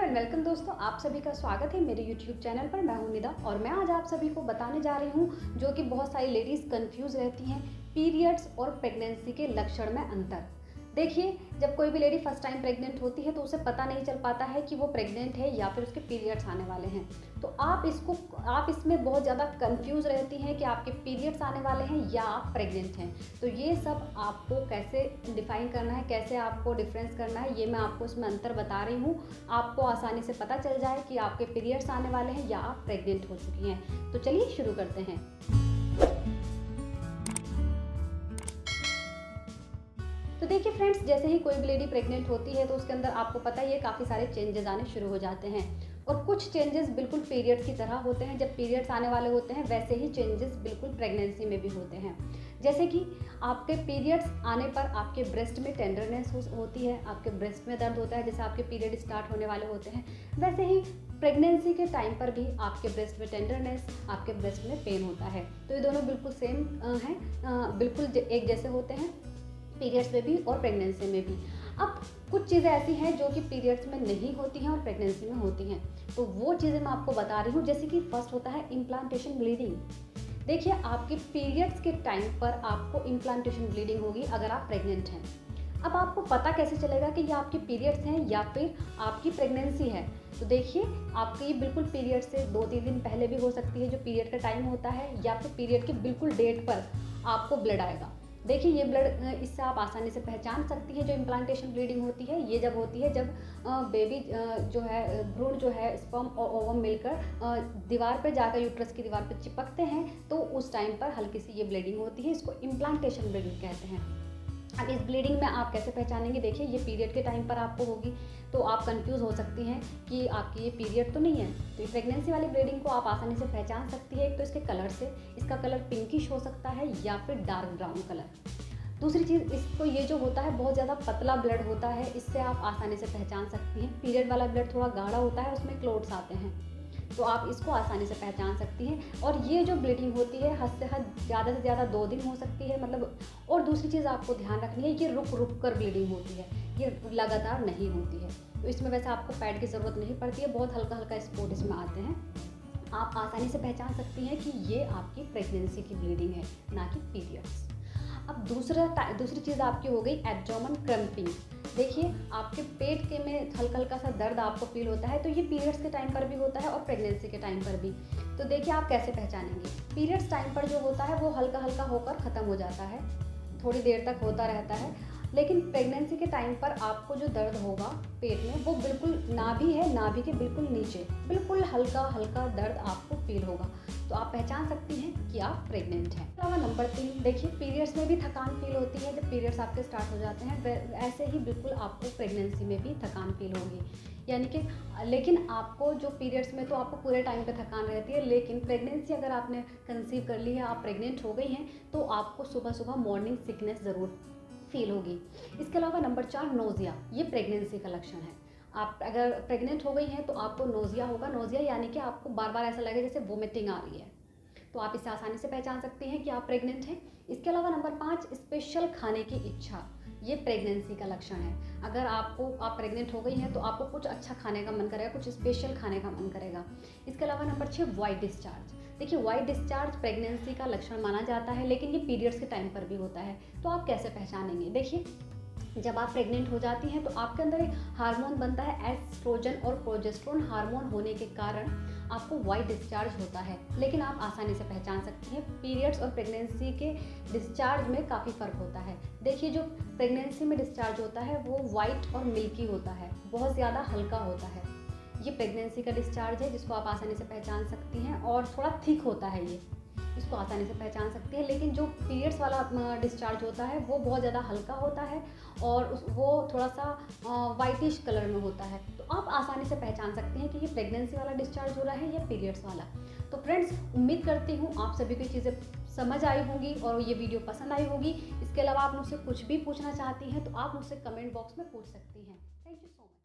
And welcome दोस्तों, आप सभी का स्वागत है मेरे YouTube चैनल पर। मैं हूं निदा और मैं आज आप सभी को बताने जा रही हूं जो कि बहुत सारी लेडीज़ कंफ्यूज रहती हैं, पीरियड्स और प्रेगनेंसी के लक्षण में अंतर। देखिए, जब कोई भी लेडी फर्स्ट टाइम प्रेग्नेंट होती है तो उसे पता नहीं चल पाता है कि वो प्रेग्नेंट है या फिर उसके पीरियड्स आने वाले हैं। तो आप इसमें बहुत ज़्यादा कंफ्यूज रहती हैं कि आपके पीरियड्स आने वाले हैं या आप प्रेग्नेंट हैं। तो ये सब आपको कैसे डिफाइन करना है, कैसे आपको डिफरेंस करना है, ये मैं आपको इसमें अंतर बता रही हूँ। आपको आसानी से पता चल जाए कि आपके पीरियड्स आने वाले हैं या आप प्रेग्नेंट हो चुकी हैं। तो चलिए शुरू करते हैं। तो देखिए फ्रेंड्स, जैसे ही कोई भी लेडी प्रेग्नेंट होती है तो उसके अंदर आपको पता ही है काफ़ी सारे चेंजेस आने शुरू हो जाते हैं। और कुछ चेंजेस बिल्कुल पीरियड्स की तरह होते हैं। जब पीरियड्स आने वाले होते हैं वैसे ही चेंजेस बिल्कुल प्रेगनेंसी में भी होते हैं। जैसे कि आपके पीरियड्स आने पर आपके ब्रेस्ट में टेंडरनेस होती है, आपके ब्रेस्ट में दर्द होता है जैसे आपके पीरियड स्टार्ट होने वाले होते हैं। वैसे ही प्रेगनेंसी के टाइम पर भी आपके ब्रेस्ट में टेंडरनेस, आपके ब्रेस्ट में पेन होता है। तो ये दोनों बिल्कुल सेम हैं, बिल्कुल एक जैसे होते हैं पीरियड्स में भी और प्रेगनेंसी में भी। अब कुछ चीज़ें ऐसी हैं जो कि पीरियड्स में नहीं होती हैं और प्रेगनेंसी में होती हैं, तो वो चीज़ें मैं आपको बता रही हूँ। जैसे कि फर्स्ट होता है इम्प्लांटेशन ब्लीडिंग। देखिए, आपके पीरियड्स के टाइम पर आपको इम्प्लांटेशन ब्लीडिंग होगी अगर आप प्रेग्नेंट हैं। अब आपको पता कैसे चलेगा कि ये आपके पीरियड्स हैं या फिर आपकी प्रेगनेंसी है? तो देखिए, आपके ये बिल्कुल पीरियड से 2-3 दिन पहले भी हो सकती है जो पीरियड का टाइम होता है, या फिर पीरियड के बिल्कुल डेट पर आपको ब्लड आएगा। देखिए, ये ब्लड, इससे आप आसानी से पहचान सकती है जो इम्प्लांटेशन ब्लीडिंग होती है। ये जब होती है जब बेबी जो है, भ्रूण जो है, स्पर्म और ओवम मिलकर दीवार पर जाकर यूट्रस की दीवार पर चिपकते हैं, तो उस टाइम पर हल्की सी ये ब्लीडिंग होती है। इसको इम्प्लांटेशन ब्लीडिंग कहते हैं। अब इस ब्लीडिंग में आप कैसे पहचानेंगे? देखिए, ये पीरियड के टाइम पर आपको होगी तो आप कंफ्यूज हो सकती हैं कि आपकी ये पीरियड तो नहीं है। तो ये प्रेगनेंसी वाली ब्लीडिंग को आप आसानी से पहचान सकती है। एक तो इसके कलर से, इसका कलर पिंकिश हो सकता है या फिर डार्क ब्राउन कलर। दूसरी चीज़, इसको ये जो होता है बहुत ज़्यादा पतला ब्लड होता है, इससे आप आसानी से पहचान सकती हैं। पीरियड वाला ब्लड थोड़ा गाढ़ा होता है, उसमें क्लोट्स आते हैं, तो आप इसको आसानी से पहचान सकती हैं। और ये जो ब्लीडिंग होती है हद से हद ज़्यादा से ज़्यादा 2 दिन हो सकती है, मतलब। और दूसरी चीज़ आपको ध्यान रखनी है, ये रुक रुक कर ब्लीडिंग होती है, ये लगातार नहीं होती है। तो इसमें वैसे आपको पैड की ज़रूरत नहीं पड़ती है, बहुत हल्का हल्का स्पॉट इसमें आते हैं। आप आसानी से पहचान सकती हैं कि ये आपकी प्रेगनेंसी की ब्लीडिंग है, ना कि पीरियड्स। अब दूसरी चीज़ आपकी हो गई एब्डोमेन क्रम्पिंग। देखिए, आपके पेट के में हल्का हल्का सा दर्द आपको फील होता है, तो ये पीरियड्स के टाइम पर भी होता है और प्रेगनेंसी के टाइम पर भी। तो देखिए, आप कैसे पहचानेंगे? पीरियड्स टाइम पर जो होता है वो हल्का हल्का होकर ख़त्म हो जाता है, थोड़ी देर तक होता रहता है। लेकिन प्रेगनेंसी के टाइम पर आपको जो दर्द होगा पेट में, वो बिल्कुल नाभि है, नाभि के बिल्कुल नीचे बिल्कुल हल्का हल्का दर्द आपको फील होगा। तो आप पहचान सकती हैं कि आप प्रेग्नेंट हैं। अलावा नंबर 3, देखिए, पीरियड्स में भी थकान फील होती है। जब पीरियड्स आपके स्टार्ट हो जाते हैं ऐसे ही बिल्कुल आपको प्रेगनेंसी में भी थकान फील होगी, यानी कि। लेकिन आपको जो पीरियड्स में तो आपको पूरे टाइम पे थकान रहती है, लेकिन प्रेगनेंसी अगर आपने कंसीव कर ली है, आप प्रेग्नेंट हो गई हैं, तो आपको सुबह सुबह मॉर्निंग सिकनेस ज़रूर फील होगी। इसके अलावा नंबर 4, नोज़िया। ये प्रेगनेंसी का लक्षण है। आप अगर प्रेग्नेंट हो गई हैं तो आपको नोज़िया होगा। नोज़िया यानी कि आपको बार बार ऐसा लगेगा जैसे वोमिटिंग आ रही है, तो आप इसे आसानी से पहचान सकती हैं कि आप प्रेग्नेंट हैं। इसके अलावा नंबर 5, स्पेशल खाने की इच्छा। ये प्रेगनेंसी का लक्षण है। अगर आप प्रेग्नेंट हो गई हैं तो आपको कुछ अच्छा खाने का मन करेगा, कुछ स्पेशल खाने का मन करेगा। इसके अलावा नंबर 6, वाइट डिस्चार्ज। देखिए, वाइट डिस्चार्ज प्रेगनेंसी का लक्षण माना जाता है, लेकिन ये पीरियड्स के टाइम पर भी होता है। तो आप कैसे पहचानेंगे? देखिए, जब आप प्रेग्नेंट हो जाती हैं तो आपके अंदर एक हार्मोन बनता है एस्ट्रोजन और प्रोजेस्टेरोन हार्मोन होने के कारण आपको वाइट डिस्चार्ज होता है। लेकिन आप आसानी से पहचान सकती हैं। पीरियड्स और प्रेगनेंसी के डिस्चार्ज में काफ़ी फ़र्क होता है। देखिए, जो प्रेगनेंसी में डिस्चार्ज होता है वो वाइट और मिल्की होता है, बहुत ज़्यादा हल्का होता है। ये प्रेगनेंसी का डिस्चार्ज है जिसको आप आसानी से पहचान सकती हैं, और थोड़ा थिक होता है, ये इसको आसानी से पहचान सकती है। लेकिन जो पीरियड्स वाला डिस्चार्ज होता है वो बहुत ज़्यादा हल्का होता है और वो थोड़ा सा वाइटिश कलर में होता है। तो आप आसानी से पहचान सकती हैं कि ये प्रेगनेंसी वाला डिस्चार्ज हो रहा है या पीरियड्स वाला। तो फ्रेंड्स, उम्मीद करती हूँ आप सभी को चीज़ें समझ आई होंगी और ये वीडियो पसंद आई होगी। इसके अलावा आप मुझसे कुछ भी पूछना चाहती हैं तो आप मुझसे कमेंट बॉक्स में पूछ सकती हैं। Thank you so much.